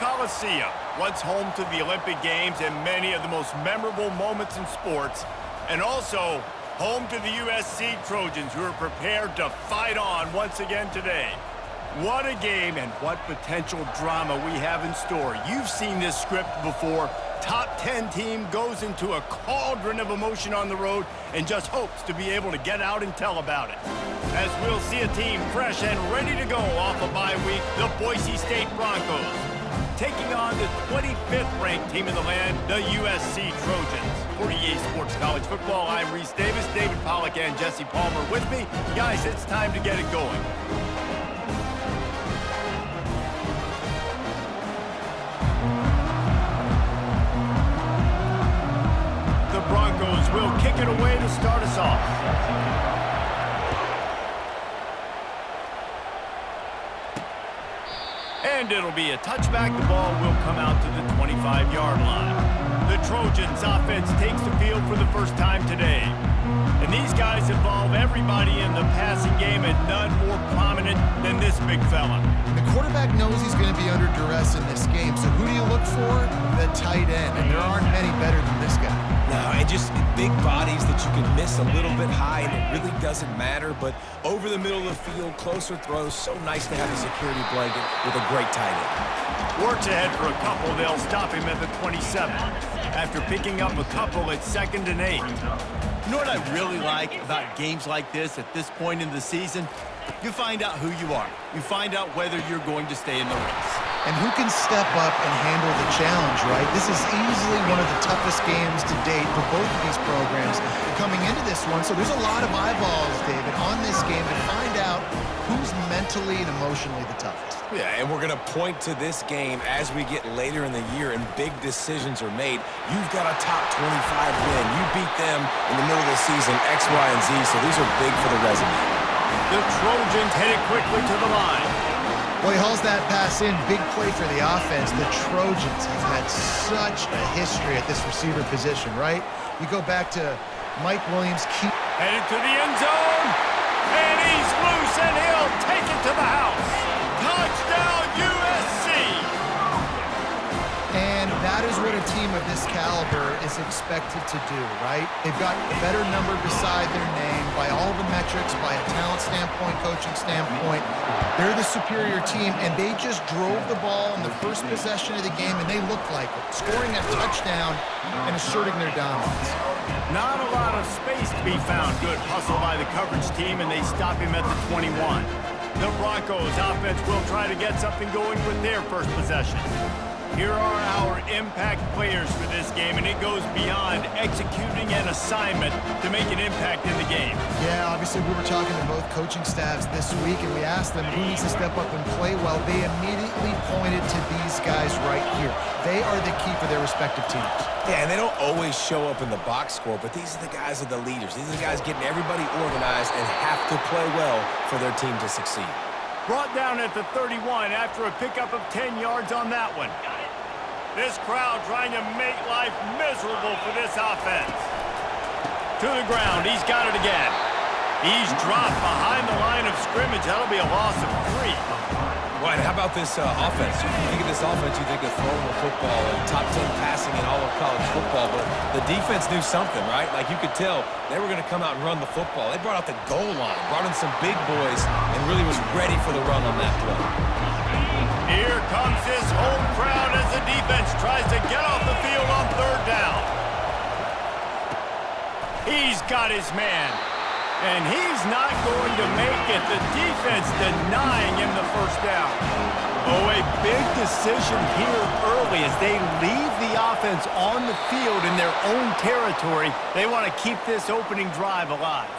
Coliseum, once home to the Olympic Games and many of the most memorable moments in sports, and also home to the USC Trojans, who are prepared to fight on once again today. What a game and what potential drama we have in store. You've seen this script before. Top 10 team goes into a cauldron of emotion on the road and just hopes to be able to get out and tell about it. As we'll see a team fresh and ready to go off a bye week, the Boise State Broncos, taking on the 25th ranked team in the land, the USC Trojans. For EA Sports College Football, I'm Reese Davis, David Pollack, and Jesse Palmer with me. Guys, it's time to get it going. The Broncos will kick it away to start us off. And it'll be a touchback. The ball will come out to the 25-yard line. The Trojans offense takes the field for the first time today. And these guys involve everybody in the passing game, and none more prominent than this big fella. The quarterback knows he's going to be under duress in this game, so who do you look for? The tight end, and there aren't many better than this guy. No, and just big bodies that you can miss a little bit high, and it really doesn't matter, but over the middle of the field, closer throws, so nice to have a security blanket with a great tight end. Works ahead for a couple. They'll stop him at the 27. After picking up a couple at 2nd and 8. You know what I really like about games like this at this point in the season? You find out who you are. You find out whether you're going to stay in the race. And who can step up and handle the challenge, right? This is easily one of the toughest games to date for both of these programs coming into this one. So there's a lot of eyeballs, David, on this game to find out who's mentally and emotionally the toughest. Yeah, and we're going to point to this game as we get later in the year and big decisions are made. You've got a top 25 win. You beat them in the middle of the season, X, Y, and Z, so these are big for the resume. The Trojans headed quickly to the line. Well, he hauls that pass in. Big play for the offense. The Trojans have had such a history at this receiver position, right? You go back to Mike Williams. Headed to the end zone. And he's loose, and he'll take it to the house. Touchdown, USC! And that is what a team of this caliber is expected to do, right? They've got a better number beside their name by all the metrics, by a talent standpoint, coaching standpoint. They're the superior team, and they just drove the ball in the first possession of the game, and they looked like it, scoring a touchdown and asserting their dominance. Not a lot of space to be found. Good hustle by the coverage team, and they stop him at the 21. The Broncos offense will try to get something going with their first possession. Here are our impact players for this game, and it goes beyond executing an assignment to make an impact in the game. Yeah, obviously we were talking to both coaching staffs this week, and we asked them who needs to step up and play well. They immediately pointed to these guys right here. They are the key for their respective teams. Yeah, and they don't always show up in the box score, but these are the guys that are the leaders. These are the guys getting everybody organized and have to play well for their team to succeed. Brought down at the 31 after a pickup of 10 yards on that one. This crowd trying to make life miserable for this offense. To the ground, he's got it again. He's dropped behind the line of scrimmage. That'll be a loss of 3. Well, and how about this offense? You think of this offense, you think of throwing the football and top 10 passing in all of college football, but the defense knew something, right? Like you could tell they were going to come out and run the football. They brought out the goal line, brought in some big boys, and really was ready for the run on that play. Here comes this home crowd as the defense tries to get off the field on 3rd down. He's got his man, and he's not going to make it. The defense denying him the 1st down. Oh, a big decision here early as they leave the offense on the field in their own territory. They want to keep this opening drive alive.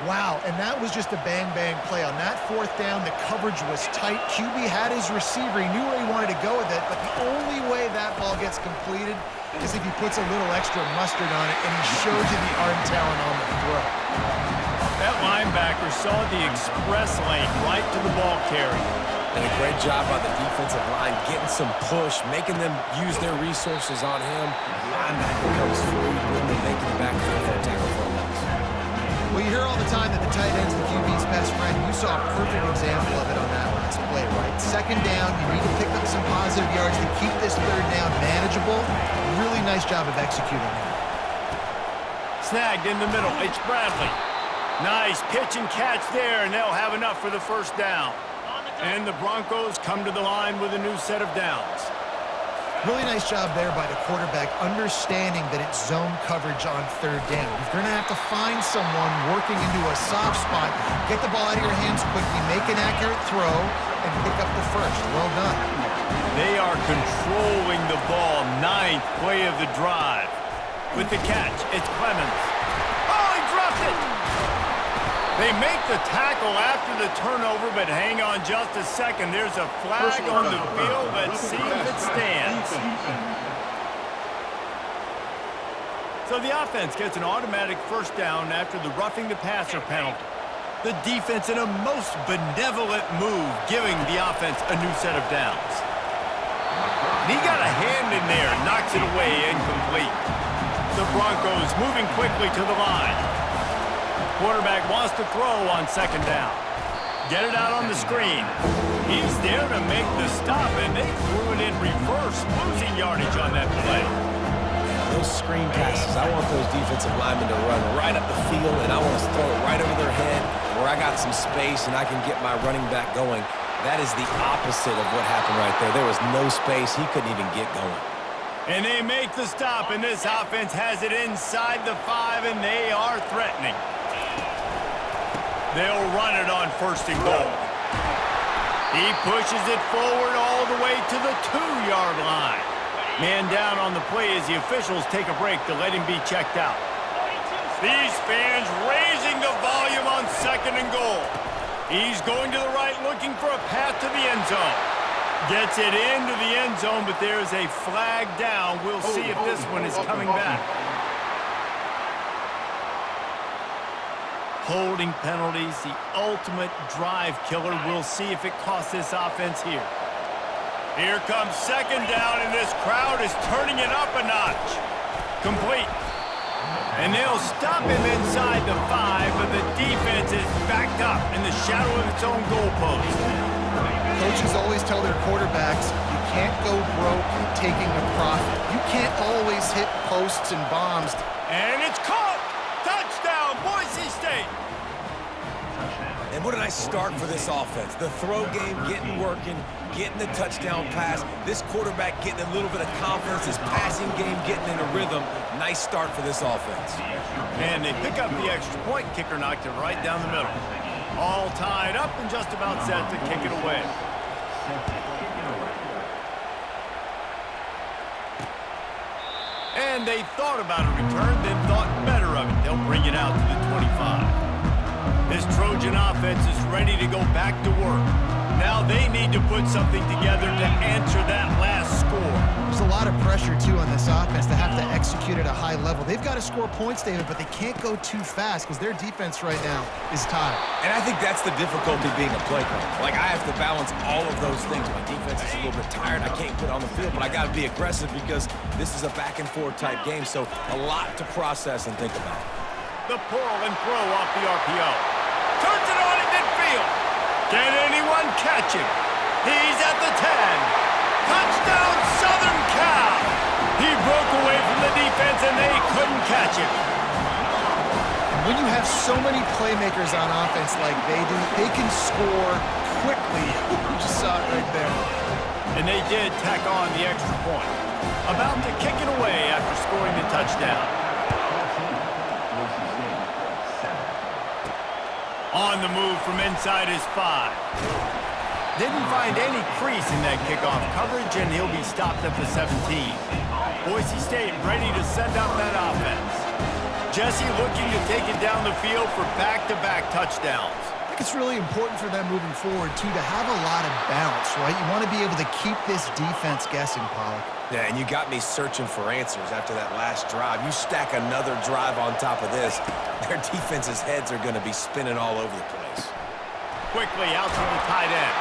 Wow, and that was just a bang-bang play. On that 4th down, the coverage was tight. QB had his receiver. He knew where he wanted to go with it, but the only way that ball gets completed is if he puts a little extra mustard on it, and he showed you the arm talent on the throw. That linebacker saw the express lane right to the ball carrier. And a great job by the defensive line, getting some push, making them use their resources on him. Linebacker comes through, bringing them making the backfield for a tackle for a loss. Well, you hear all the time that the tight end's the QB's best friend. You saw a perfect example of it on that last play, right? 2nd down, you need to pick up some positive yards. nice job of executing that. Snagged in the middle. It's Bradley. Nice pitch and catch there, and they'll have enough for the first down. And the Broncos come to the line with a new set of downs. Really nice job there by the quarterback, understanding that it's zone coverage on third down. You're going to have to find someone working into a soft spot, get the ball out of your hands quickly, make an accurate throw, and pick up the first. Well done. They are controlling the ball. 9th play of the drive. With the catch, it's Clemens. Oh, he dropped it! They make the tackle after the turnover, but hang on just a second. There's a flag on the field. Let's see if it stands. So the offense gets an automatic first down after the roughing the passer penalty. The defense in a most benevolent move, giving the offense a new set of downs. And he got a hand in there and knocks it away, incomplete. The Broncos moving quickly to the line. Quarterback wants to throw on second down. Get it out on the screen. He's there to make the stop, and they threw it in reverse, losing yardage on that play. Those screen passes, I want those defensive linemen to run right up the field, and I want to throw it right over their head where I got some space and I can get my running back going. That is the opposite of what happened right there. There was no space. He couldn't even get going. And they make the stop, and this offense has it inside the 5, and they are threatening. They'll run it on first and goal. He pushes it forward all the way to the 2-yard line. Man down on the play as the officials take a break to let him be checked out. These fans raising the volume on second and goal. He's going to the right, looking for a path to the end zone. Gets it into the end zone, but there's a flag down. We'll see if this one is coming back. Holding penalties, the ultimate drive killer. We'll see if it costs this offense here. Here comes second down, and this crowd is turning it up a notch. Complete. And they'll stop him inside the 5, but the defense is backed up in the shadow of its own goalpost. Coaches always tell their quarterbacks, you can't go broke taking a profit. You can't always hit posts and bombs. And it's caught! Touchdown, Boise State! And what a nice start for this offense. The throw game getting working, getting the touchdown pass. This quarterback getting a little bit of confidence. His passing game getting in a rhythm. Nice start for this offense. And they pick up the extra point. Kicker knocked it right down the middle. All tied up and just about set to kick it away. And they thought about a return, then thought better of it. They'll bring it out to the 25. This Trojan offense is ready to go back to work. Now they need to put something together to answer that last score. There's a lot of pressure, too, on this offense to have to execute at a high level. They've got to score points, David, but they can't go too fast because their defense right now is tired. And I think that's the difficulty being a play caller. Like, I have to balance all of those things. My defense is a little bit tired. I can't put it on the field, but I got to be aggressive because this is a back-and-forth type game, so a lot to process and think about. The pull and throw off the RPO. Turns it on in midfield. Can anyone catch him? He's at the 10. Touchdown, Southern Cal! He broke away from the defense, and they couldn't catch him. When you have so many playmakers on offense like they do, they can score quickly. You just saw it right there. And they did tack on the extra point. About to kick it away after scoring the touchdown. On the move from inside his 5. Didn't find any crease in that kickoff coverage, and he'll be stopped at the 17. Boise State ready to send out that offense. Jesse looking to take it down the field for back-to-back touchdowns. I think it's really important for them moving forward, too, to have a lot of balance, right? You want to be able to keep this defense guessing, Pollock. Yeah, and you got me searching for answers after that last drive. You stack another drive on top of this, their defense's heads are going to be spinning all over the place. Quickly out to the tight end.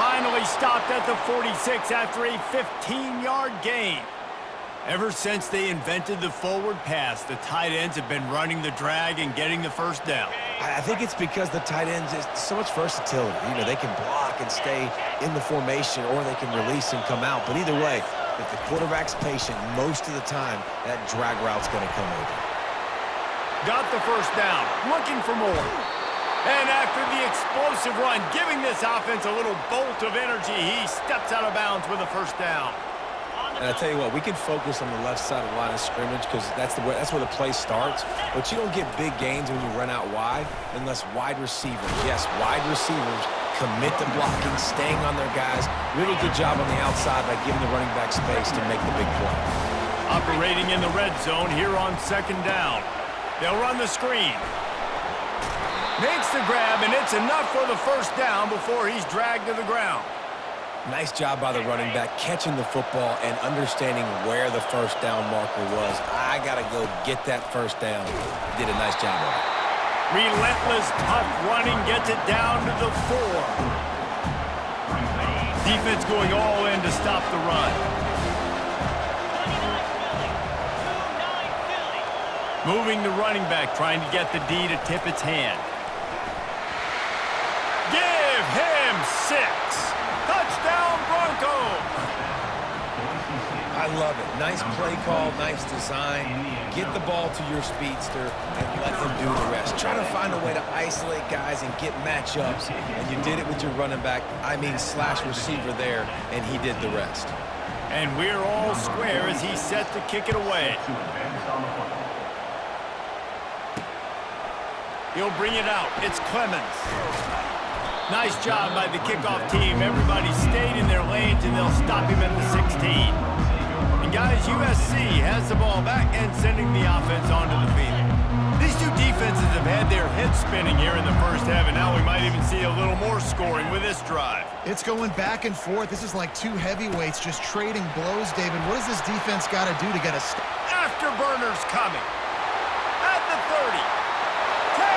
Finally stopped at the 46 after a 15-yard gain. Ever since they invented the forward pass, the tight ends have been running the drag and getting the first down. I think it's because the tight ends is so much versatility. You know, they can block and stay in the formation, or they can release and come out. But either way, If the quarterback's patient, most of the time, that drag route's going to come over. Got the first down, looking for more. And after the explosive run, giving this offense a little bolt of energy, he steps out of bounds with a first down. And I tell you what, we can focus on the left side of the line of scrimmage because that's where the play starts. But you don't get big gains when you run out wide unless wide receivers, yes, wide receivers, commit to blocking, staying on their guys. Really good job on the outside by giving the running back space to make the big play. Operating in the red zone here on second down. They'll run the screen. Makes the grab, and it's enough for the first down before he's dragged to the ground. Nice job by the running back catching the football and understanding where the first down marker was. I got to go get that first down. He did a nice job of it. Relentless, tough running gets it down to the 4. Defense going all in to stop the run. Moving the running back, trying to get the D to tip its hand. Give him 6. Touchdown, Broncos! I love it. Nice play call, nice design. Get the ball to your speedster and let him do the rest. Try to find a way to isolate guys and get matchups. And you did it with your running back, slash receiver there, and he did the rest. And we're all square as he's set to kick it away. He'll bring it out. It's Clemens. Nice job by the kickoff team. Everybody stayed in their lanes, and they'll stop him at the 16. And guys, USC has the ball back and sending the offense onto the field. These two defenses have had their heads spinning here in the first half, and now we might even see a little more scoring with this drive. It's going back and forth. This is like two heavyweights just trading blows, David. What does this defense got to do to get a stop? Afterburners coming. At the 30. 10.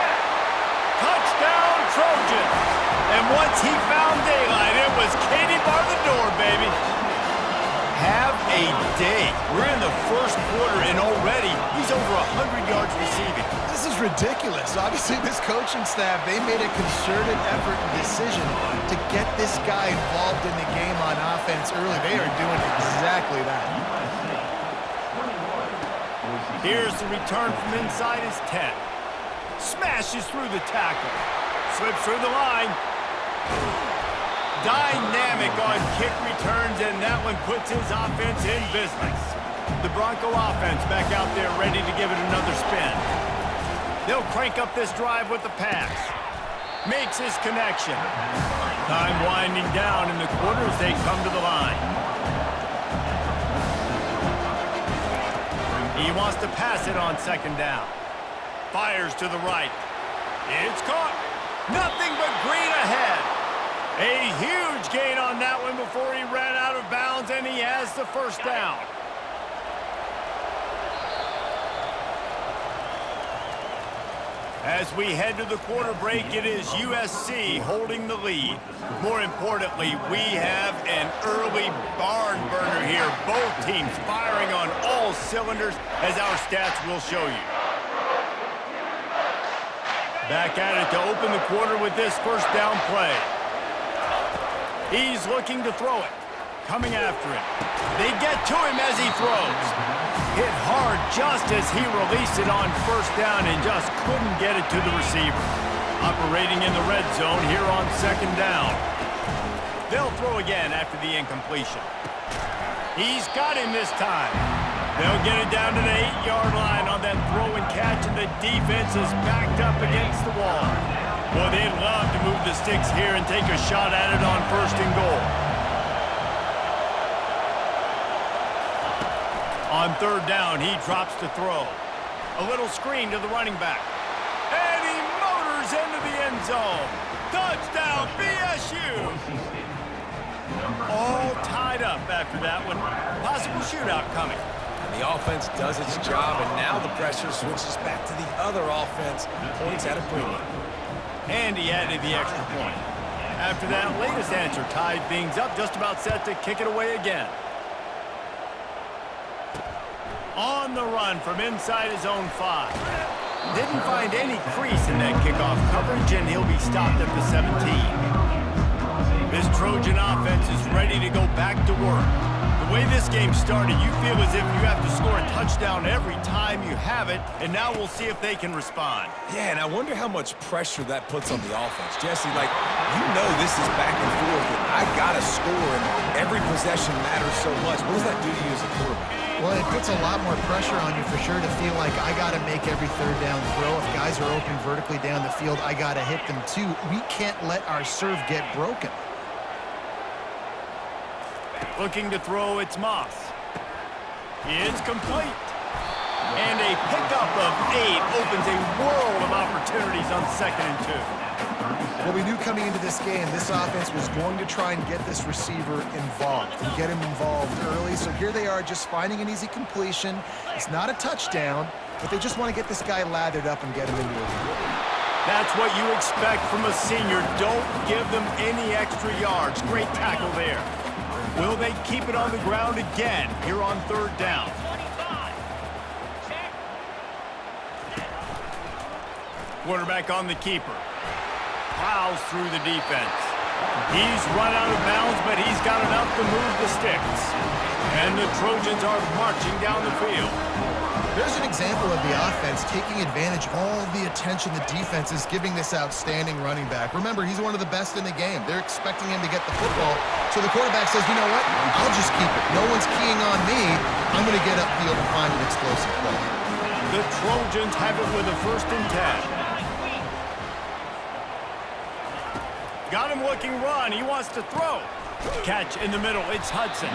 Touchdown, Trojans. And once he found daylight, it was Katie bar the door, baby. Have a day. We're in the first quarter, and already he's over 100 yards receiving. This is ridiculous. Obviously, this coaching staff, they made a concerted effort and decision to get this guy involved in the game on offense early. They are doing exactly that. Here's the return from inside his 10. Smashes through the tackle. Slips through the line. Dynamic on kick returns, and that one puts his offense in business. The Bronco offense back out there ready to give it another spin. They'll crank up this drive with the pass. Makes his connection. Time winding down in the quarter as they come to the line. He wants to pass it on second down. Fires to the right. It's caught. Nothing but green ahead. A huge gain on that one before he ran out of bounds, and he has the first down. As we head to the quarter break, it is USC holding the lead. More importantly, we have an early barn burner here. Both teams firing on all cylinders, as our stats will show you. Back at it to open the quarter with this first down play. He's looking to throw it. Coming after him. They get to him as he throws. Hit hard just as he released it on first down and just couldn't get it to the receiver. Operating in the red zone here on second down. They'll throw again after the incompletion. He's got him this time. They'll get it down to the 8-yard line on that throw and catch, and the defense is backed up against the wall. Well, they'd love to move the sticks here and take a shot at it on first and goal. On third down, he drops to throw. A little screen to the running back. And he motors into the end zone. Touchdown, BSU! All tied up after that one. Possible shootout coming. And the offense does its job, and now the pressure switches back to the other offense. Points at a premium. And he added the extra point. After that latest answer tied things up, just about set to kick it away again. On the run from inside his own 5. Didn't find any crease in that kickoff coverage, and he'll be stopped at the 17. This Trojan offense is ready to go back to work. The The way this game started, you feel as if you have to score a touchdown every time you have it, and now we'll see if they can respond. Yeah, and I wonder how much pressure that puts on the offense. Jesse, like, you know this is back and forth, and I got to score, and every possession matters so much. What does that do to you as a quarterback? Well, it puts a lot more pressure on you for sure to feel like I got to make every third down throw. If guys are open vertically down the field, I got to hit them too. We can't let our serve get broken. Looking to throw, it's Moss. It's complete. And a pickup of 8 opens a world of opportunities on 2nd and 2. Well, we knew coming into this game, this offense was going to try and get this receiver involved and get him involved early. So here they are just finding an easy completion. It's not a touchdown, but they just want to get this guy lathered up and get him into a lead. That's what you expect from a senior. Don't give them any extra yards. Great tackle there. Will they keep it on the ground again here on 3rd down? Quarterback on the keeper. Plows through the defense. He's run out of bounds, but he's got enough to move the sticks. And the Trojans are marching down the field. There's an example of the offense taking advantage of all the attention the defense is giving this outstanding running back. Remember, he's one of the best in the game. They're expecting him to get the football. So the quarterback says, you know what? I'll just keep it. No one's keying on me. I'm going to get upfield and find an explosive play. The Trojans have it with a 1st and 10. Got him looking run. He wants to throw. Catch in the middle. It's Hudson.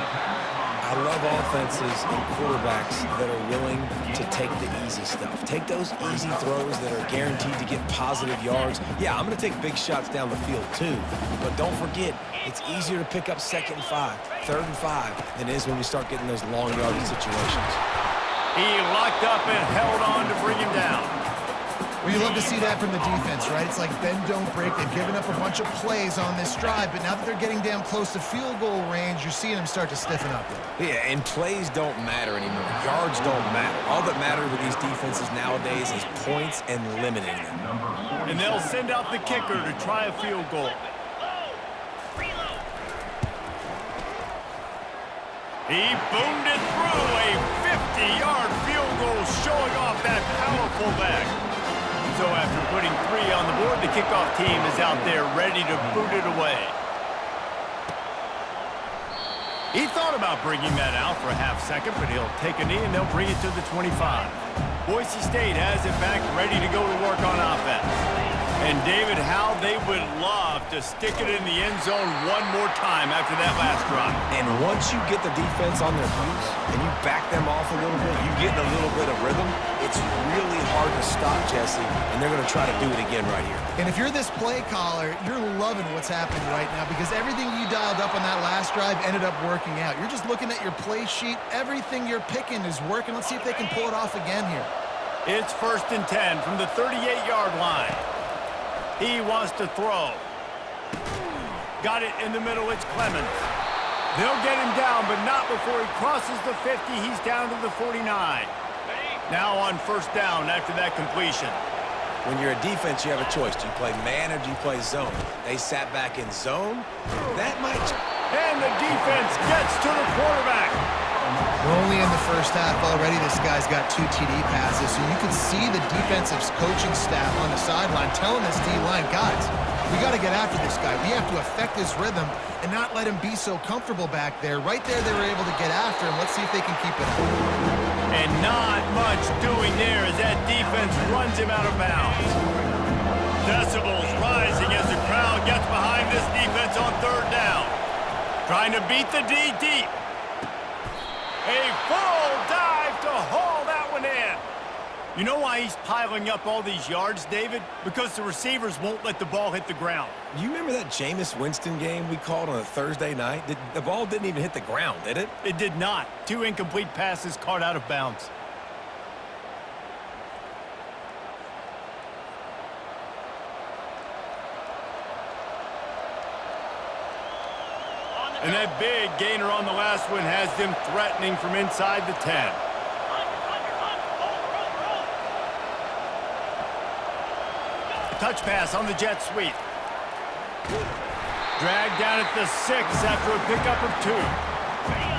I love offenses and quarterbacks that are willing to take the easy stuff. Take those easy throws that are guaranteed to get positive yards. Yeah, I'm going to take big shots down the field too. But don't forget, it's easier to pick up 2nd and 5, 3rd and 5 than it is when we start getting those long yardage situations. He locked up and held on to bring him down. Well, you love to see that from the defense, right? It's like bend, don't break. They've given up a bunch of plays on this drive, but now that they're getting down close to field goal range, you're seeing them start to stiffen up there. Yeah, and plays don't matter anymore. Yards don't matter. All that matters with these defenses nowadays is points and limiting them. And they'll send out the kicker to try a field goal. He boomed it through a 50-yard field goal, showing off that powerful leg. So after putting 3 on the board, the kickoff team is out there ready to boot it away. He thought about bringing that out for a half second, but he'll take a knee and they'll bring it to the 25. Boise State has it back, ready to go to work on offense. And David, how they would love to stick it in the end zone one more time after that last drive. And once you get the defense on their heels and you back them off a little bit, you get in a little bit of rhythm, it's really hard to stop, Jesse, and they're going to try to do it again right here. And if you're this play caller, you're loving what's happening right now because everything you dialed up on that last drive ended up working out. You're just looking at your play sheet. Everything you're picking is working. Let's see if they can pull it off again here. It's 1st and 10 from the 38-yard line. He wants to throw. Got it in the middle. It's Clemens. They'll get him down, but not before he crosses the 50. He's down to the 49. Now on 1st down after that completion. When you're a defense, you have a choice. Do you play man or do you play zone? They sat back in zone. That might... And the defense gets to the quarterback. We're only in the first half already. This guy's got 2 TD passes, so you can see the defensive coaching staff on the sideline telling this D-line, guys, we got to get after this guy. We have to affect his rhythm and not let him be so comfortable back there. Right there, they were able to get after him. Let's see if they can keep it up. And not much doing there as that defense runs him out of bounds. Decibels rising as the crowd gets behind this defense on 3rd down. Trying to beat the D deep. A full dive to haul that one in. You know why he's piling up all these yards, David? Because the receivers won't let the ball hit the ground. You remember that Jameis Winston game we called on a Thursday night? The ball didn't even hit the ground, did it? It did not. 2 incomplete passes caught out of bounds. And that big gainer on the last one has them threatening from inside the 10. Touch pass on the jet sweep. Dragged down at the 6 after a pickup of 2.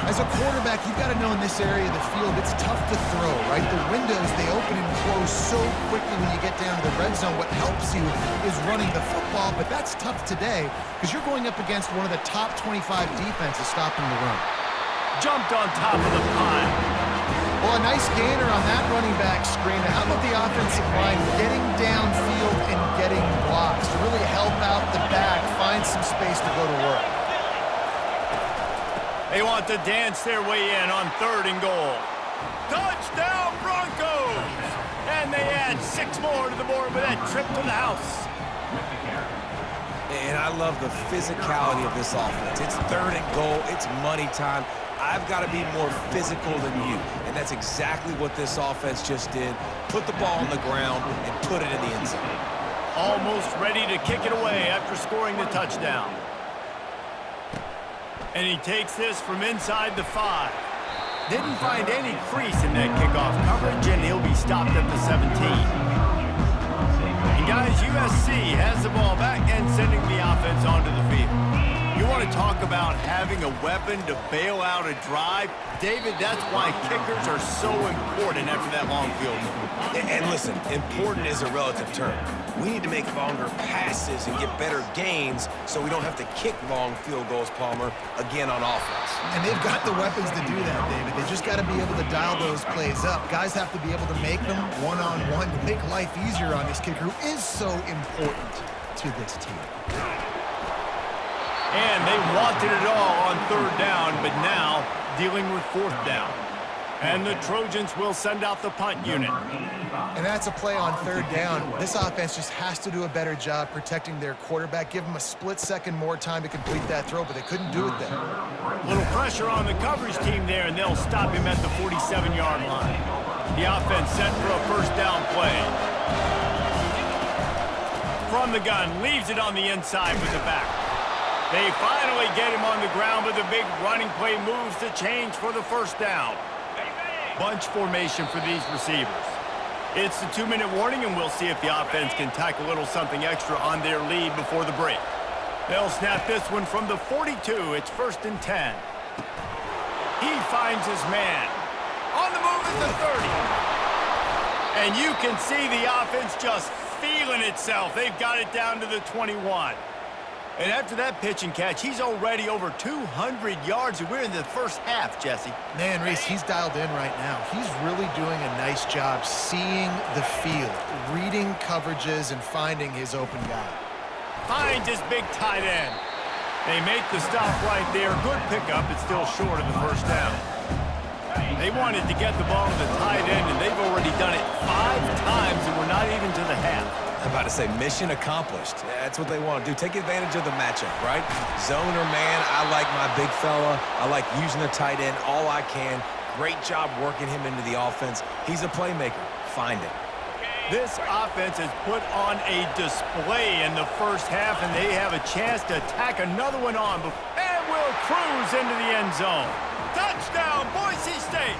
As a quarterback, you've got to know in this area of the field, it's tough to throw, right? The windows, they open and close so quickly when you get down to the red zone. What helps you is running the football, but that's tough today because you're going up against one of the top 25 defenses stopping the run. Jumped on top of the pile. Well, a nice gainer on that running back screen. Now, how about the offensive line getting downfield and getting blocks to really help out the back, find some space to go to work? They want to dance their way in on 3rd and goal. Touchdown, Broncos! And they add 6 more to the board with that trip to the house. And I love the physicality of this offense. It's 3rd and goal. It's money time. I've got to be more physical than you. And that's exactly what this offense just did. Put the ball on the ground and put it in the end zone. Almost ready to kick it away after scoring the touchdown. And he takes this from inside the 5. Didn't find any crease in that kickoff coverage, and he'll be stopped at the 17. And guys, USC has the ball back and sending the offense onto the field. You want to talk about having a weapon to bail out a drive? David, that's why kickers are so important after that long field goal. And listen, important is a relative term. We need to make longer passes and get better gains so we don't have to kick long field goals, Palmer, again on offense. And they've got the weapons to do that, David. They just got to be able to dial those plays up. Guys have to be able to make them one-on-one to make life easier on this kicker who is so important to this team. And they wanted it all on 3rd down, but now dealing with 4th down. And the Trojans will send out the punt unit. And that's a play on 3rd down. This offense just has to do a better job protecting their quarterback. Give them a split second more time to complete that throw, but they couldn't do it there. Little pressure on the coverage team there, and they'll stop him at the 47-yard line. The offense set for a 1st down play. From the gun, leaves it on the inside with the back. They finally get him on the ground with a big running play, moves the change for the 1st down. Bunch formation for these receivers. It's the 2-minute warning, and we'll see if the offense can tack a little something extra on their lead before the break. They'll snap this one from the 42. It's 1st and 10. He finds his man. On the move at the 30. And you can see the offense just feeling itself. They've got it down to the 21. And after that pitch and catch, he's already over 200 yards, and we're in the 1st half, Jesse. Man, Reese, he's dialed in right now. He's really doing a nice job seeing the field, reading coverages, and finding his open guy. Finds his big tight end. They make the stop right there. Good pickup. It's still short of the 1st down. They wanted to get the ball to the tight end, and they've already done it 5 times, and we're not even to the half. I'm about to say mission accomplished. That's what they want to do. Take advantage of the matchup, right? Zone or man, I like my big fella. I like using the tight end all I can. Great job working him into the offense. He's a playmaker. Find it. This offense has put on a display in the 1st half, and they have a chance to tack another one on. And will cruise into the end zone. Touchdown, Boise State!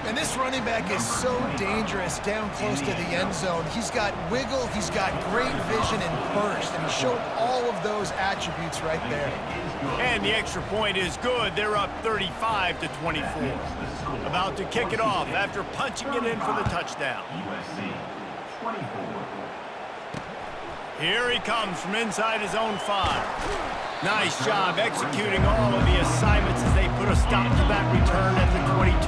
And this running back is so dangerous down close to the end zone. He's got wiggle, he's got great vision and burst, and he showed all of those attributes right there. And the extra point is good. They're up 35-24. About to kick it off after punching it in for the touchdown. Here he comes from inside his own 5. Nice job executing all of the assignments as they put a stop to that return at the 22.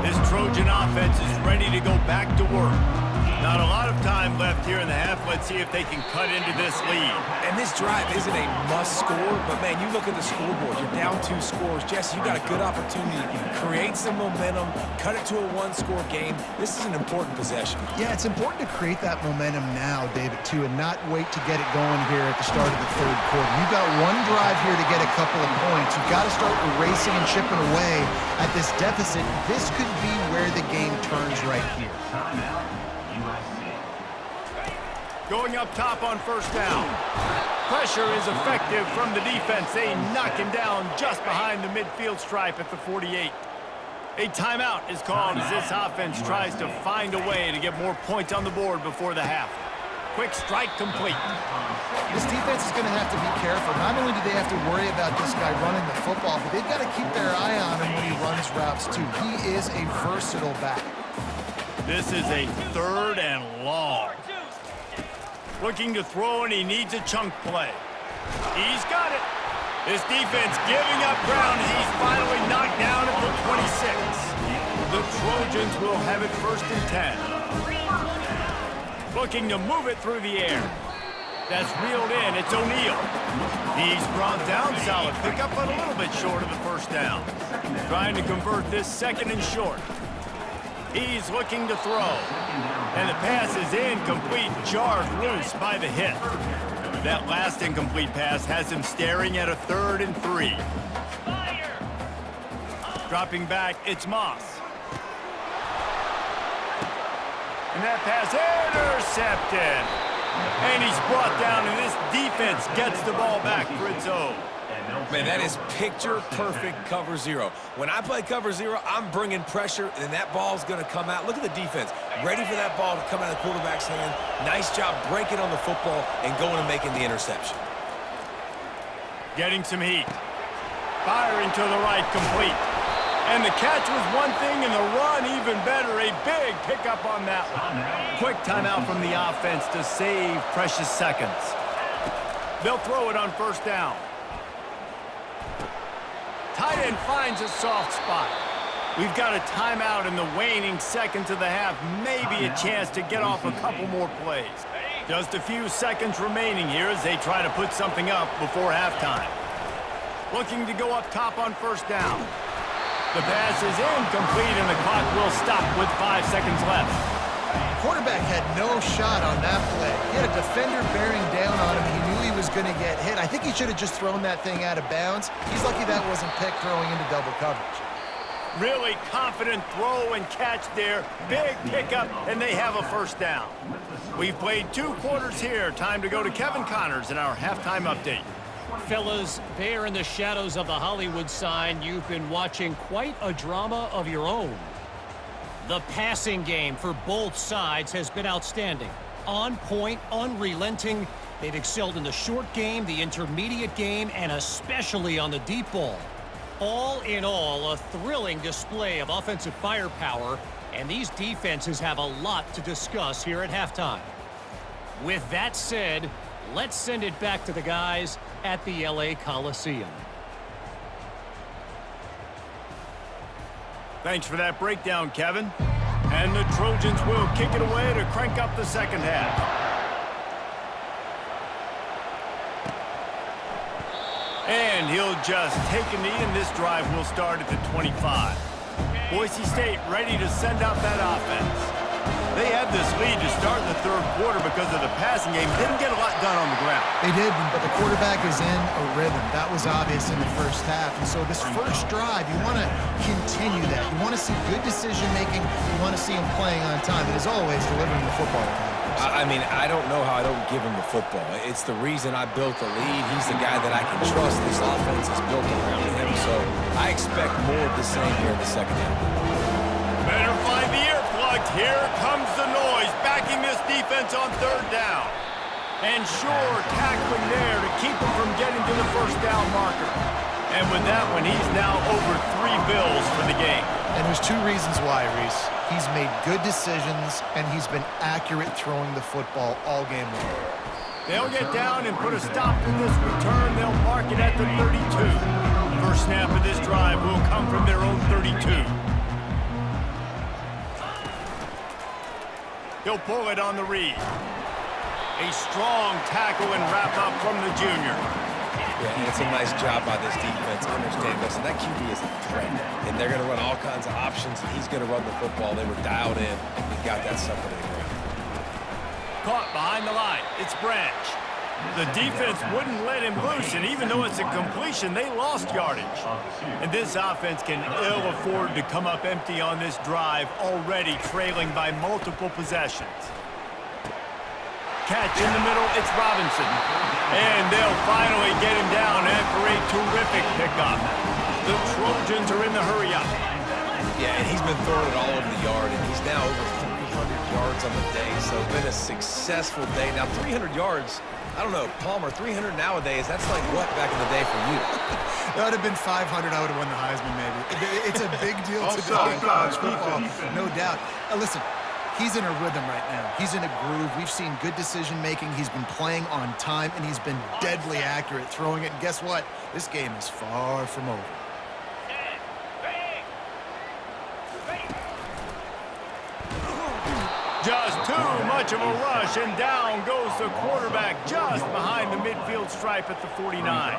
This Trojan offense is ready to go back to work. Not a lot of time left here in the half. Let's see if they can cut into this lead. And this drive isn't a must score, but man, you look at the scoreboard. You're down 2 scores. Jesse, you got a good opportunity to create some momentum, cut it to a 1-score game. This is an important possession. Yeah, it's important to create that momentum now, David, too, and not wait to get it going here at the start of the 3rd quarter. You've got one drive here to get a couple of points. You've got to start erasing and chipping away at this deficit. This could be where the game turns right here. Going up top on 1st down. Pressure is effective from the defense. They knock him down just behind the midfield stripe at the 48. A timeout is called as this offense tries to find a way to get more points on the board before the half. quick strike complete. This defense is going to have to be careful. Not only do they have to worry about this guy running the football, but they've got to keep their eye on him when he runs routes too. He is a versatile back. This is a 3rd and long. Looking to throw, and he needs a chunk play. He's got it. This defense giving up ground as he's finally knocked down at the 26. The Trojans will have it 1st and 10. Looking to move it through the air. That's reeled in. It's O'Neal. He's brought down. Solid pickup, but a little bit short of the 1st down. Trying to convert this 2nd and short. He's looking to throw. And the pass is incomplete, jarred loose by the hit. That last incomplete pass has him staring at a 3rd and 3. Dropping back, it's Moss. And that pass intercepted. And he's brought down, and this defense gets the ball back for its own. Man, that is picture-perfect cover 0. When I play cover 0, I'm bringing pressure, and that ball's going to come out. Look at the defense. Ready for that ball to come out of the quarterback's hand. Nice job breaking on the football and going and making the interception. Getting some heat. Firing to the right, complete. And the catch was one thing, and the run even better. A big pickup on that one. Quick timeout from the offense to save precious seconds. They'll throw it on 1st down. Tight end finds a soft spot. We've got a timeout in the waning seconds of the half. Maybe a chance to get off a couple more plays. Just a few seconds remaining here as they try to put something up before halftime. Looking to go up top on 1st down. The pass is incomplete, and the clock will stop with 5 seconds left. The quarterback had no shot on that play. He had a defender bearing down on him. He knew he was going to get hit. I think he should have just thrown that thing out of bounds. He's lucky that wasn't picked throwing into double coverage. Really confident throw and catch there. Big pickup, and they have a 1st down. We've played 2 quarters here. Time to go to Kevin Connors in our halftime update. Fellas, there in the shadows of the Hollywood sign, you've been watching quite a drama of your own. The passing game for both sides has been outstanding. On point, unrelenting. They've excelled in the short game, the intermediate game, and especially on the deep ball. All in all, a thrilling display of offensive firepower, and these defenses have a lot to discuss here at halftime. With that said, let's send it back to the guys at the LA Coliseum. Thanks for that breakdown, Kevin. And the Trojans will kick it away to crank up the 2nd half. And he'll just take a knee, and this drive will start at the 25. Boise State ready to send out that offense. They had this lead to start the 3rd quarter because of the passing game. Didn't get a lot done on the ground. They did, but the quarterback is in a rhythm. That was obvious in the 1st half. And so this 1st drive, you want to continue that. You want to see good decision-making. You want to see him playing on time. And as always, delivering the football. I mean, I don't know how I don't give him the football. It's the reason I built the lead. He's the guy that I can trust. This offense is built around him. So I expect more of the same here in the 2nd half. Better find the earplugs. Here comes the noise, backing this defense on 3rd down. And sure, tackling there to keep him from getting to the 1st down marker. And with that one, he's now over 3 bills for the game. And there's 2 reasons why, Reese. He's made good decisions, and he's been accurate throwing the football all game long. They'll get down and put a stop to this return. They'll mark it at the 32. First snap of this drive will come from their own 32. He'll pull it on the read. A strong tackle and wrap-up from the junior. Yeah, and it's a nice job by this defense. Understand, listen, that QB is a threat, and they're going to run all kinds of options, and he's going to run the football. They were dialed in and got that sucker to the ground. Caught behind the line. It's Branch. The defense wouldn't let him loose, and even though it's a completion, they lost yardage. And this offense can ill afford to come up empty on this drive, already trailing by multiple possessions. Catch in the middle, it's Robinson. And they'll finally get him down after a terrific pickup. The Trojans are in the hurry-up. Yeah, and he's been throwing it all over the yard, and he's now over yards on the day, so it's been a successful day. Now, 300 yards, I don't know, Palmer, 300 nowadays, that's like what back in the day for you? That would have been 500. I would have won the Heisman, maybe. It's a big deal today in college football, no doubt. Listen, he's in a rhythm right now. He's in a groove. We've seen good decision-making. He's been playing on time, and he's been deadly accurate throwing it. And guess what? This game is far from over. Just too much of a rush, and down goes the quarterback just behind the midfield stripe at the 49.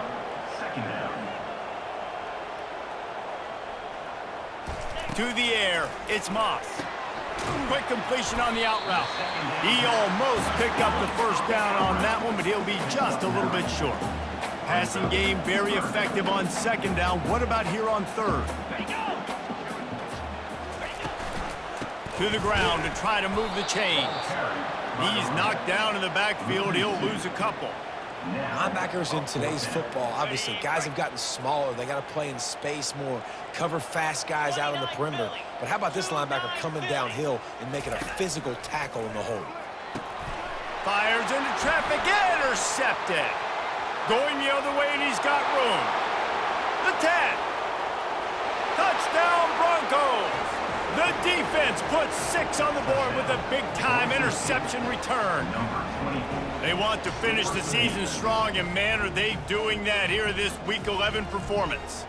To the air, it's Moss. Quick completion on the out route. He almost picked up the first down on that one, but he'll be just a little bit short. Passing game very effective on second down. What about here on third? To the ground to try to move the chains. He's knocked down in the backfield. He'll lose a couple. Linebackers in today's football, obviously, guys have gotten smaller. They got to play in space more, cover fast guys out on the perimeter. But how about this linebacker coming downhill and making a physical tackle in the hole? Fires into traffic, intercepted. Going the other way, and he's got room. The 10. Touchdown, Broncos. The defense puts 6 on the board with a big-time interception return. They want to finish the season strong, and man, are they doing that here in this Week 11 performance.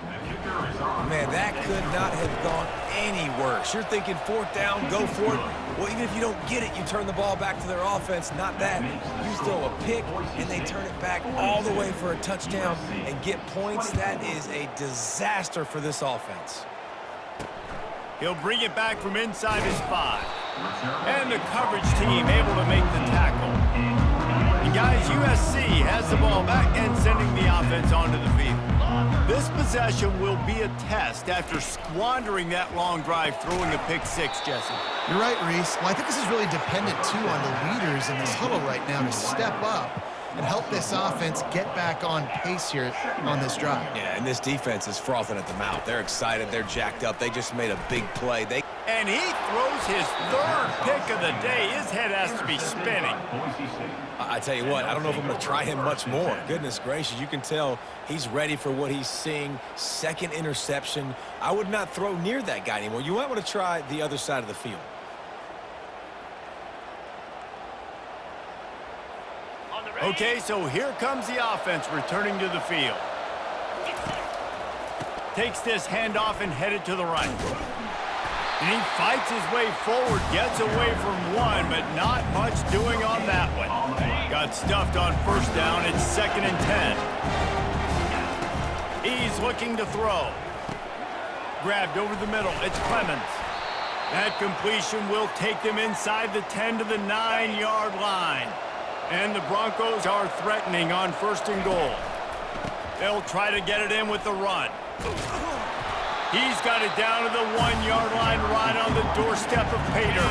Man, that could not have gone any worse. You're thinking fourth down, go for it. Well, even if you don't get it, you turn the ball back to their offense. Not that. You throw a pick, and they turn it back all the way for a touchdown and get points. That is a disaster for this offense. He'll bring it back from inside his 5. And the coverage team able to make the tackle. And guys, USC has the ball back and sending the offense onto the field. This possession will be a test after squandering that long drive throwing a pick 6, Jesse. You're right, Reese. Well, I think this is really dependent, too, on the leaders in this huddle right now to step up and help this offense get back on pace here on this drive. Yeah, and this defense is frothing at the mouth. They're excited. They're jacked up. They just made a big play. And he throws his 3rd pick of the day. His head has to be spinning. I tell you what, I don't know if I'm going to try him much more. Goodness gracious, you can tell he's ready for what he's seeing. 2nd interception. I would not throw near that guy anymore. You might want to try the other side of the field. Okay, so here comes the offense returning to the field. Takes this handoff and headed to the right. And he fights his way forward, gets away from one, but not much doing on that one. Got stuffed on first down. It's 2nd and 10. He's looking to throw. Grabbed over the middle. It's Clemens. That completion will take them inside the 10 to the 9-yard line. And the Broncos are threatening on 1st and goal. They'll try to get it in with the run. He's got it down to the 1-yard line right on the doorstep of Pater.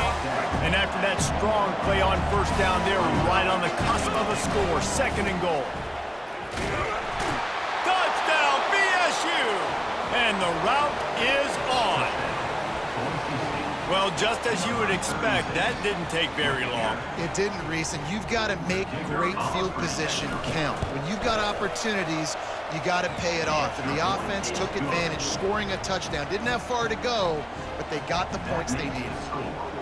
And after that strong play on first down, they're right on the cusp of a score. 2nd and goal. Touchdown, BSU! And the route is on. Well, just as you would expect, that didn't take very long. It didn't, Reese, and you've got to make great field position count. When you've got opportunities, you got to pay it off. And the offense took advantage, scoring a touchdown. Didn't have far to go, but they got the points they needed.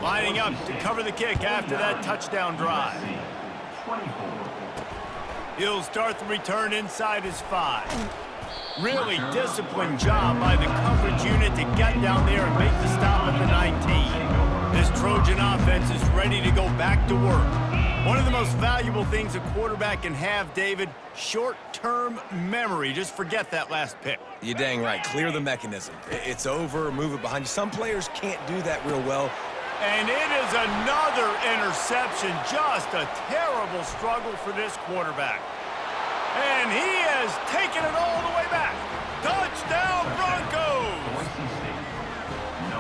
Lining up to cover the kick after that touchdown drive. He'll start the return inside his 5. Really disciplined job by the coverage unit to get down there and make the stop at the 19. This Trojan offense is ready to go back to work. One of the most valuable things a quarterback can have, David, short-term memory. Just forget that last pick. You're dang right. Clear the mechanism. It's over. Move it behind you. Some players can't do that real well. And it is another interception. Just a terrible struggle for this quarterback. And he has taken it all the way back. Touchdown, Broncos!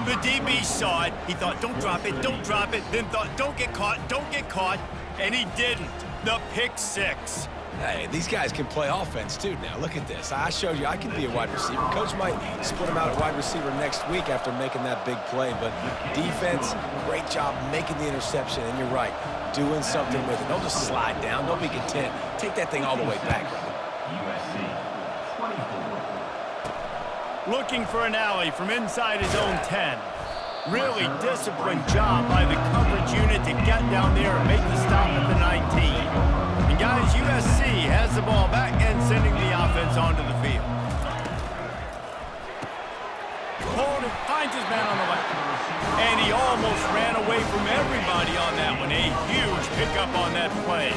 The DB saw it. He thought, don't drop it, don't drop it. Then thought, don't get caught, don't get caught. And he didn't. The pick 6. Hey, these guys can play offense, too, now. Look at this. I showed you I can be a wide receiver. Coach might split him out at wide receiver next week after making that big play. But defense, great job making the interception. And you're right, doing something with it. Don't just slide down. Don't be content. Take that thing all the way back, brother. Looking for an alley from inside his own 10. Really disciplined job by the coverage unit to get down there and make the stop at the 19. And guys, USC has the ball back and sending the offense onto the field. Holden finds his man on the left. And he almost ran away from everybody on that one. A huge pickup on that play.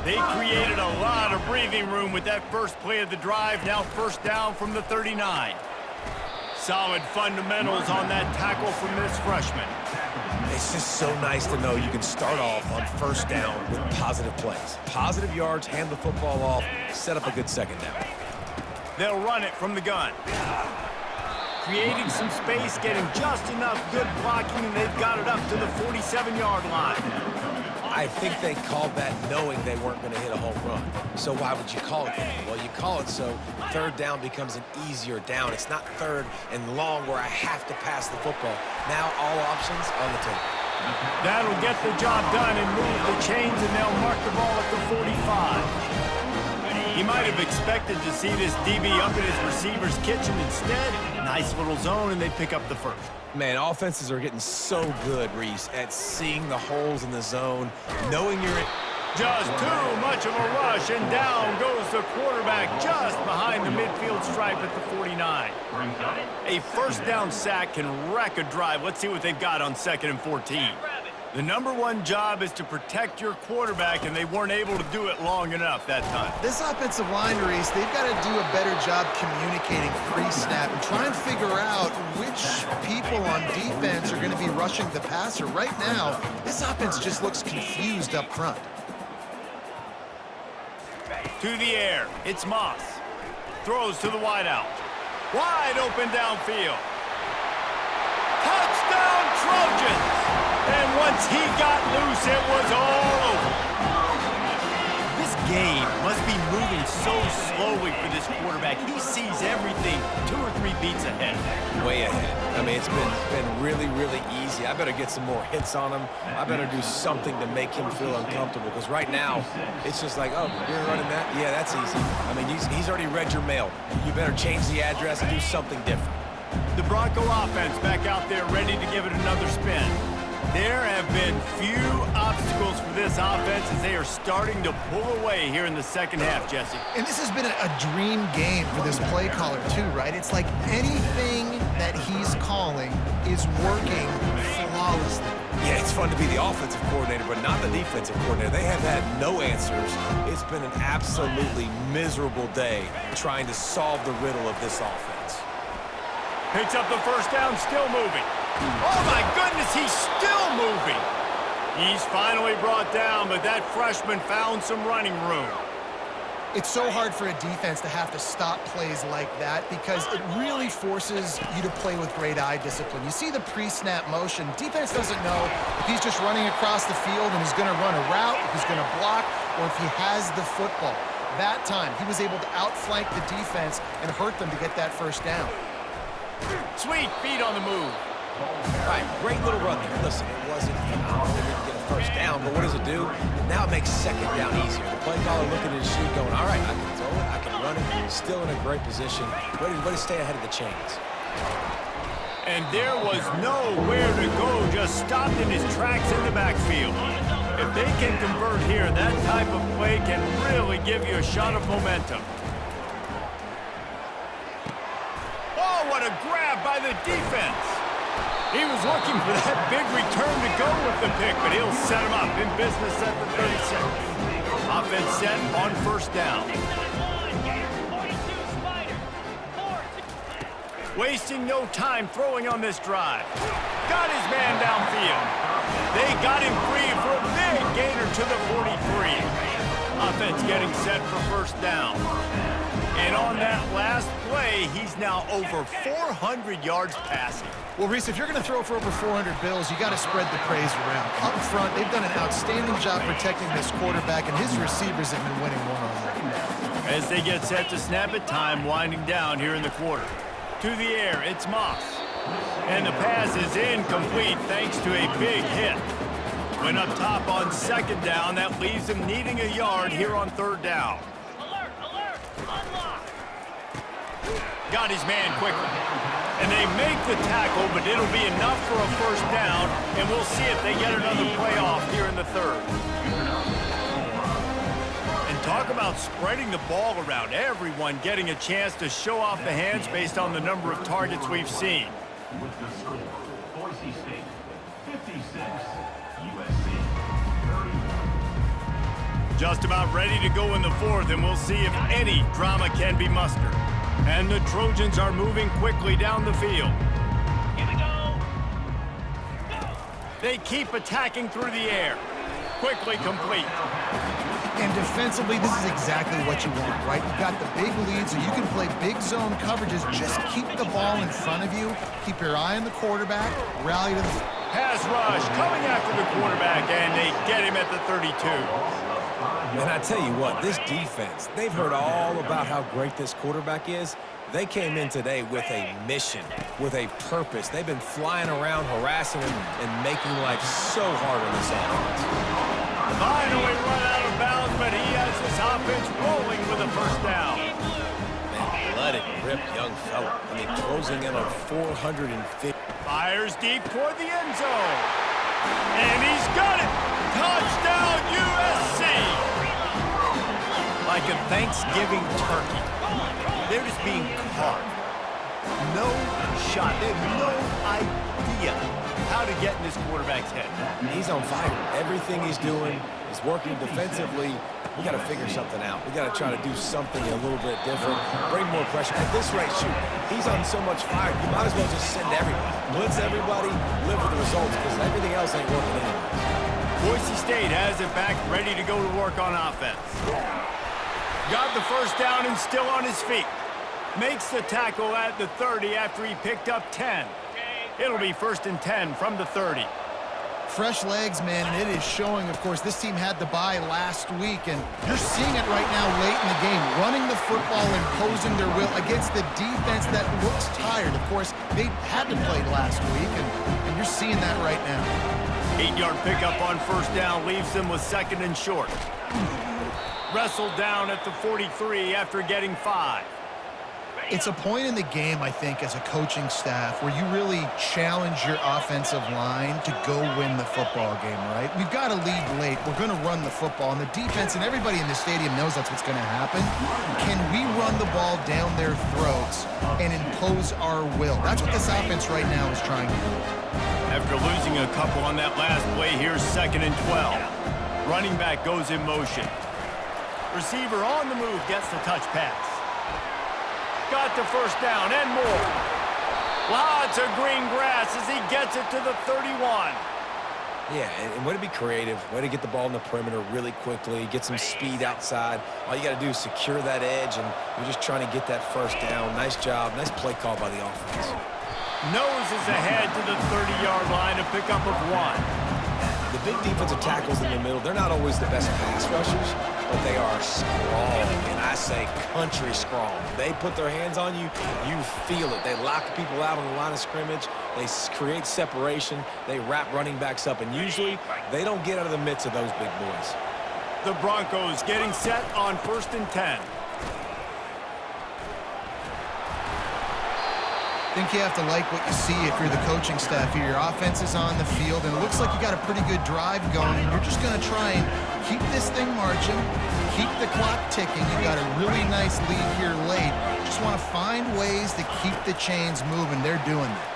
They created a lot of breathing room with that first play of the drive. Now first down from the 39. Solid fundamentals on that tackle from this freshman. It's just so nice to know you can start off on first down with positive plays. Positive yards, hand the football off, set up a good second down. They'll run it from the gun. Creating some space, getting just enough good blocking, and they've got it up to the 47-yard line. I think they called that knowing they weren't going to hit a home run. So why would you call it that? Well, you call it so third down becomes an easier down. It's not third and long where I have to pass the football. Now all options on the table. That'll get the job done and move the chains, and they'll mark the ball at the 45. He might have expected to see this DB up in his receiver's kitchen. Instead, nice little zone, and they pick up the first. Man, offenses are getting so good, Reese, at seeing the holes in the zone, knowing you're in. Just too much of a rush, and down goes the quarterback just behind the midfield stripe at the 49. A first down sack can wreck a drive. Let's see what they've got on 2nd and 14. The #1 job is to protect your quarterback, and they weren't able to do it long enough that time. This offensive line, Reese, they've got to do a better job communicating pre-snap and try and figure out which people on defense are going to be rushing the passer. Right now, this offense just looks confused up front. To the air, it's Moss. Throws to the wideout. Wide open downfield. Touchdown, Trojans! And once he got loose, it was all over. This game must be moving so slowly for this quarterback. He sees everything 2 or 3 beats ahead. Way ahead. I mean, it's been really, really easy. I better get some more hits on him. I better do something to make him feel uncomfortable, because right now, it's just like, oh, you're running that? Yeah, that's easy. I mean, he's already read your mail. You better change the address and do something different. The Bronco offense back out there ready to give it another spin. There have been few obstacles for this offense as they are starting to pull away here in the second half, Jesse. And this has been a dream game for this play caller too, right? It's like anything that he's calling is working flawlessly. Yeah, it's fun to be the offensive coordinator, but not the defensive coordinator. They have had no answers. It's been an absolutely miserable day trying to solve the riddle of this offense. Picks up the first down, still moving. Oh, my goodness, he's still moving. He's finally brought down, but that freshman found some running room. It's so hard for a defense to have to stop plays like that because it really forces you to play with great eye discipline. You see the pre-snap motion. Defense doesn't know if he's just running across the field and he's going to run a route, if he's going to block, or if he has the football. That time, he was able to outflank the defense and hurt them to get that first down. Sweet feet on the move. All right, great little run there. Listen, it wasn't phenomenal. They didn't get a first down, but what does it do? Now it makes second down easier. The play caller looking at his sheet going, all right, I can throw it, I can run it. Still in a great position. Ready to stay ahead of the chains. And there was nowhere to go, just stopped in his tracks in the backfield. If they can convert here, that type of play can really give you a shot of momentum. Oh, what a grab by the defense. He was looking for that big return to go with the pick, but he'll set him up in business at the 36. Offense set on first down. Wasting no time throwing on this drive. Got his man downfield. They got him free for a big gainer to the 43. Offense getting set for first down. And on that last play, he's now over 400 yards passing. Well, Reese, if you're going to throw for over 400 bills, you got to spread the praise around. Up front, they've done an outstanding job protecting this quarterback, and his receivers have been winning one-on-one. As they get set to snap it, time winding down here in the quarter. To the air, it's Moss. And the pass is incomplete thanks to a big hit. When up top on second down, that leaves him needing a yard here on third down. Alert! Unlock! Got his man quickly. And they make the tackle, but it'll be enough for a first down, and we'll see if they get another play off here in the third. And talk about spreading the ball around, everyone getting a chance to show off the hands based on the number of targets we've seen. With the score, Boise State 56, USC 30. Just about ready to go in the fourth, and we'll see if any drama can be mustered. And the Trojans are moving quickly down the field. Here we go! They keep attacking through the air. Quickly complete. And defensively, this is exactly what you want, right? You got the big lead, so you can play big zone coverages. Just keep the ball in front of you. Keep your eye on the quarterback. Rally to the... Pass rush coming after the quarterback, and they get him at the 32. And I tell you what, this defense, they've heard all about how great this quarterback is. They came in today with a mission, with a purpose. They've been flying around, harassing him, and making life so hard on this offense. Finally run out of bounds, but he has his offense rolling with a first down. Man, let it rip, young fella. I mean, closing in on 450. Fires deep toward the end zone. And he's got it! Touchdown, USC! Like a Thanksgiving turkey. They're just being carved. No shot. They have no idea how to get in this quarterback's head. He's on fire. Everything he's doing is working defensively. We got to figure something out. We got to try to do something a little bit different. Bring more pressure. At this rate, shoot, he's on so much fire. You might as well just send everybody. Blitz everybody, live with the results, because everything else ain't working anyway. Boise State has it back, ready to go to work on offense. Got the first down and still on his feet. Makes the tackle at the 30 after he picked up 10. It'll be 1st and 10 from the 30. Fresh legs, man, and it is showing, of course, this team had the bye last week, and you're seeing it right now late in the game, running the football, imposing their will against the defense that looks tired. Of course, they had to play last week, and you're seeing that right now. 8-yard pickup on first down leaves them with 2nd and short. Wrestled down at the 43 after getting 5. It's a point in the game, I think, as a coaching staff where you really challenge your offensive line to go win the football game, right? We've got to lead late. We're going to run the football, and the defense and everybody in the stadium knows that's what's going to happen. Can we run the ball down their throats and impose our will? That's what this offense right now is trying to do. After losing a couple on that last play, here's 2nd and 12. Running back goes in motion. Receiver on the move gets the touch pass. Got the first down and more. Lots of green grass as he gets it to the 31. Yeah, and way to be creative, way to get the ball in the perimeter really quickly, get some speed outside. All you got to do is secure that edge, and you're just trying to get that first down. Nice job, nice play call by the offense. Noses ahead to the 30-yard line, a pickup of 1. The big defensive tackles in the middle, they're not always the best pass rushers, but they are strong, and I say country strong. They put their hands on you, you feel it. They lock people out on the line of scrimmage. They create separation. They wrap running backs up, and usually they don't get out of the midst of those big boys. The Broncos getting set on 1st and 10. I think you have to like what you see if you're the coaching staff here. Your offense is on the field, and it looks like you got a pretty good drive going, and you're just going to try and keep this thing marching, keep the clock ticking. You got a really nice lead here late. Just want to find ways to keep the chains moving. They're doing that.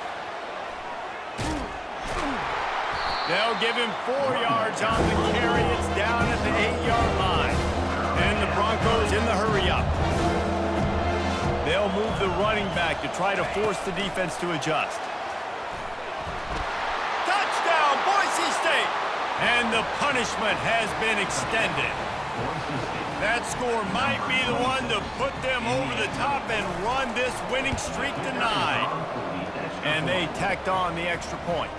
They'll give him 4 yards on the carry. It's down at the 8-yard line. And the Broncos in the hurry-up. They'll move the running back to try to force the defense to adjust. Touchdown, Boise State! And the punishment has been extended. That score might be the one to put them over the top and run this winning streak to 9. And they tacked on the extra point.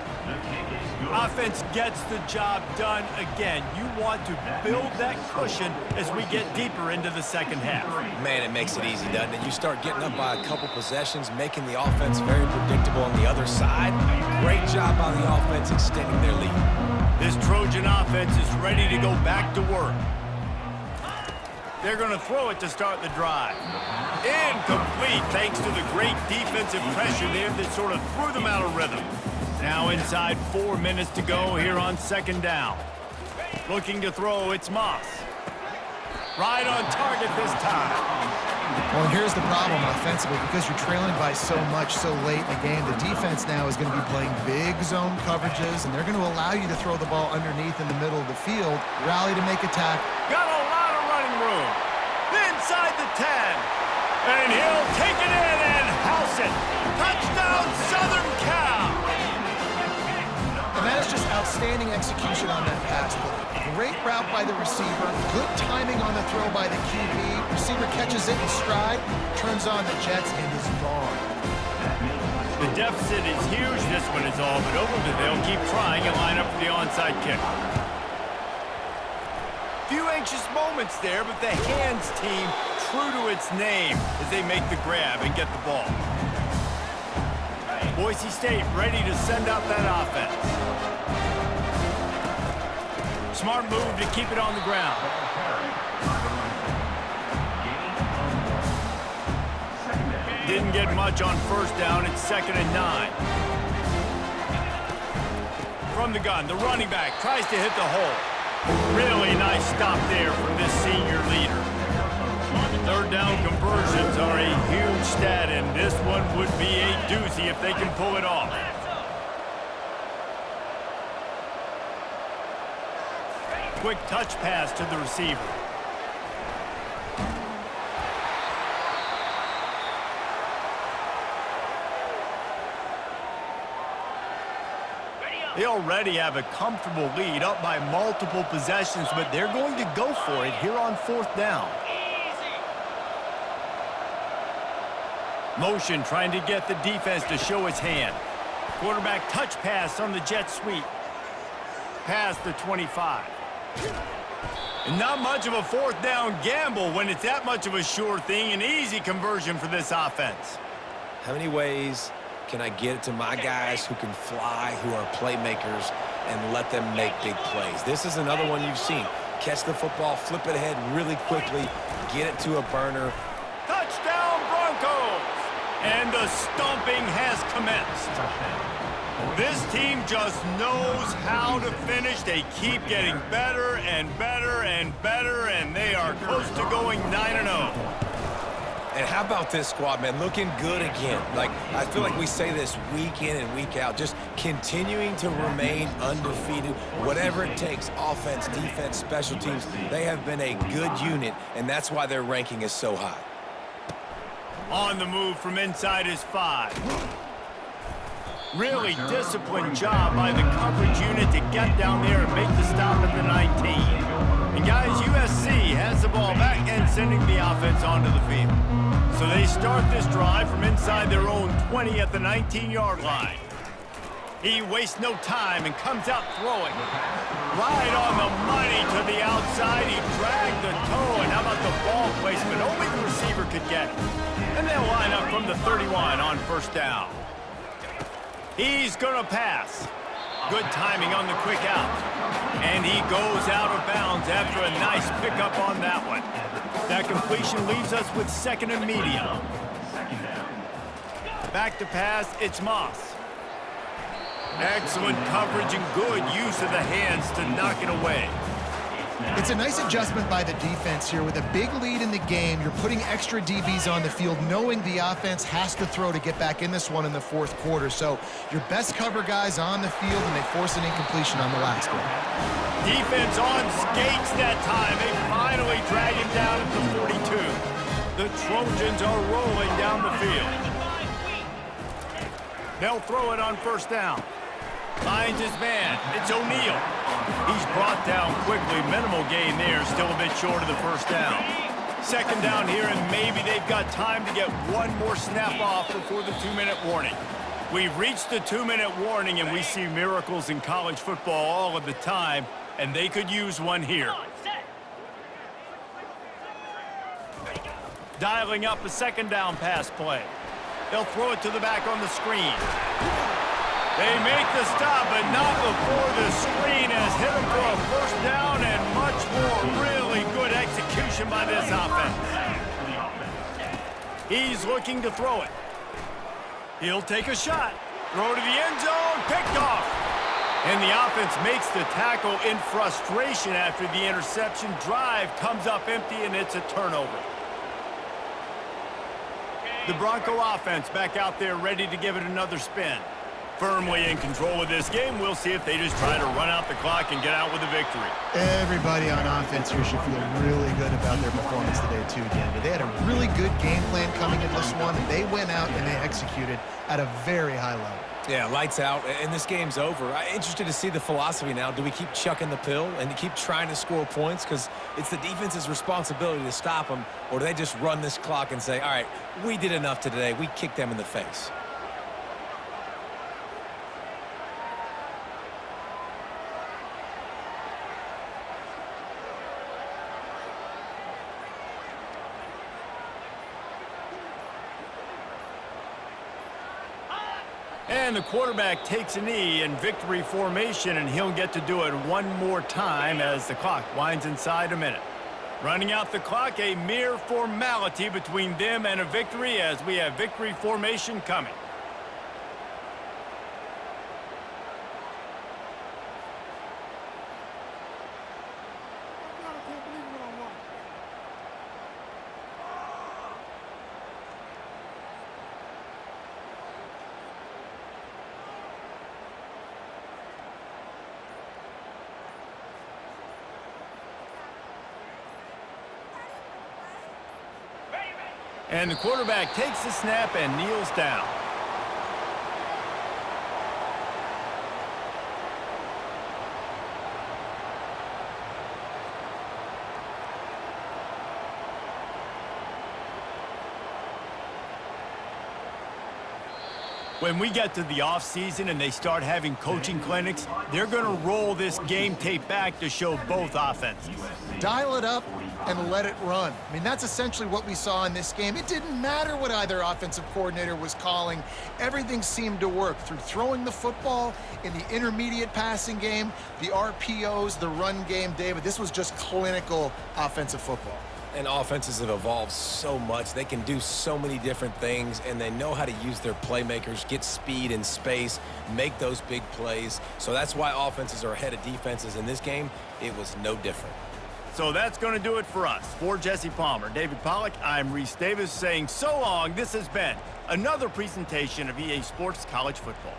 Offense gets the job done again. You want to build that cushion as we get deeper into the second half. Man, it makes it easy, doesn't it? You start getting up by a couple possessions, making the offense very predictable on the other side. Great job by the offense extending their lead. This Trojan offense is ready to go back to work. They're going to throw it to start the drive. Incomplete thanks to the great defensive pressure there that sort of threw them out of rhythm. Now inside 4 minutes to go here on second down. Looking to throw, it's Moss. Right on target this time. Well, here's the problem offensively. Because you're trailing by so much so late in the game, the defense now is going to be playing big zone coverages, and they're going to allow you to throw the ball underneath in the middle of the field, rally to make a tackle. Got a lot of running room. Inside the 10. And he'll take it in and house it. Touchdown, Southern Cal. And that is just outstanding execution on that pass play. Great route by the receiver, good timing on the throw by the QB. Receiver catches it in stride, turns on the jets, and is gone. The deficit is huge. This one is all but over, but they'll keep trying and line up for the onside kick. Few anxious moments there, but the hands team true to its name as they make the grab and get the ball. Boise State ready to send out that offense. Smart move to keep it on the ground. Didn't get much on first down. It's 2nd and 9. From the gun, the running back tries to hit the hole. Really nice stop there from this senior leader. Third down conversions are a huge stat, and this one would be a doozy if they can pull it off. Quick touch pass to the receiver. They already have a comfortable lead up by multiple possessions, but they're going to go for it here on 4th down. Motion trying to get the defense to show its hand. Quarterback touch pass on the jet sweep. Past the 25. And not much of a 4th down gamble when it's that much of a sure thing. An easy conversion for this offense. How many ways can I get it to my guys who can fly, who are playmakers, and let them make big plays? This is another one you've seen. Catch the football, flip it ahead really quickly, get it to a burner. Touchdown Broncos! And the stomping has commenced. This team just knows how to finish. They keep getting better and better and better, and they are close to going 9-0. And how about this squad, man? Looking good again. Like, I feel like we say this week in and week out, just continuing to remain undefeated. Whatever it takes, offense, defense, special teams, they have been a good unit, and that's why their ranking is so high. On the move from inside his 5. Really disciplined job by the coverage unit to get down there and make the stop at the 19. And guys, USC has the ball back and sending the offense onto the field. So they start this drive from inside their own 20 at the 19-yard line. He wastes no time and comes out throwing. Right on the money to the outside. He dragged the toe, and how about the ball placement? Only the receiver could get it. And they'll line up from the 31 on 1st down. He's going to pass. Good timing on the quick out. And he goes out of bounds after a nice pickup on that one. That completion leaves us with 2nd and medium. Back to pass, it's Moss. Excellent coverage and good use of the hands to knock it away. It's a nice adjustment by the defense here. With a big lead in the game, you're putting extra DBs on the field, knowing the offense has to throw to get back in this one in the 4th quarter. So your best cover guys on the field, and they force an incompletion on the last one. Defense on skates that time. They finally drag him down at the 42. The Trojans are rolling down the field. They'll throw it on 1st down. Finds his man. It's O'Neal. He's brought down quickly. Minimal gain there. Still a bit short of the first down. Second down here, and maybe they've got time to get one more snap off before the 2-minute warning. We've reached the 2-minute warning, and we see miracles in college football all of the time, and they could use one here. Dialing up a second down pass play. They'll throw it to the back on the screen. They make the stop, but not before the screen has hit them for a first down and much more really good execution by this offense. He's looking to throw it. He'll take a shot. Throw to the end zone. Picked off. And the offense makes the tackle in frustration after the interception. Drive comes up empty, and it's a turnover. The Bronco offense back out there ready to give it another spin. Firmly in control of this game. We'll see if they just try to run out the clock and get out with a victory. Everybody on offense here should feel really good about their performance today too, Dan. But they had a really good game plan coming in this one, and they went out and they executed at a very high level. Yeah, lights out, and this game's over. I'm interested to see the philosophy now. Do we keep chucking the pill and keep trying to score points? Because it's the defense's responsibility to stop them, or do they just run this clock and say, all right, we did enough today. We kicked them in the face. And the quarterback takes a knee in victory formation, and he'll get to do it one more time as the clock winds inside a minute. Running out the clock, a mere formality between them and a victory as we have victory formation coming. And the quarterback takes the snap and kneels down. When we get to the offseason and they start having coaching clinics, they're going to roll this game tape back to show both offenses. Dial it up and let it run. I mean, that's essentially what we saw in this game. It didn't matter what either offensive coordinator was calling. Everything seemed to work through throwing the football in the intermediate passing game, the RPOs, the run game. David, this was just clinical offensive football. And offenses have evolved so much. They can do so many different things, and they know how to use their playmakers, get speed and space, make those big plays. So that's why offenses are ahead of defenses. In this game, it was no different. So that's going to do it for us. For Jesse Palmer, David Pollack, I'm Reese Davis saying so long. This has been another presentation of EA Sports College Football.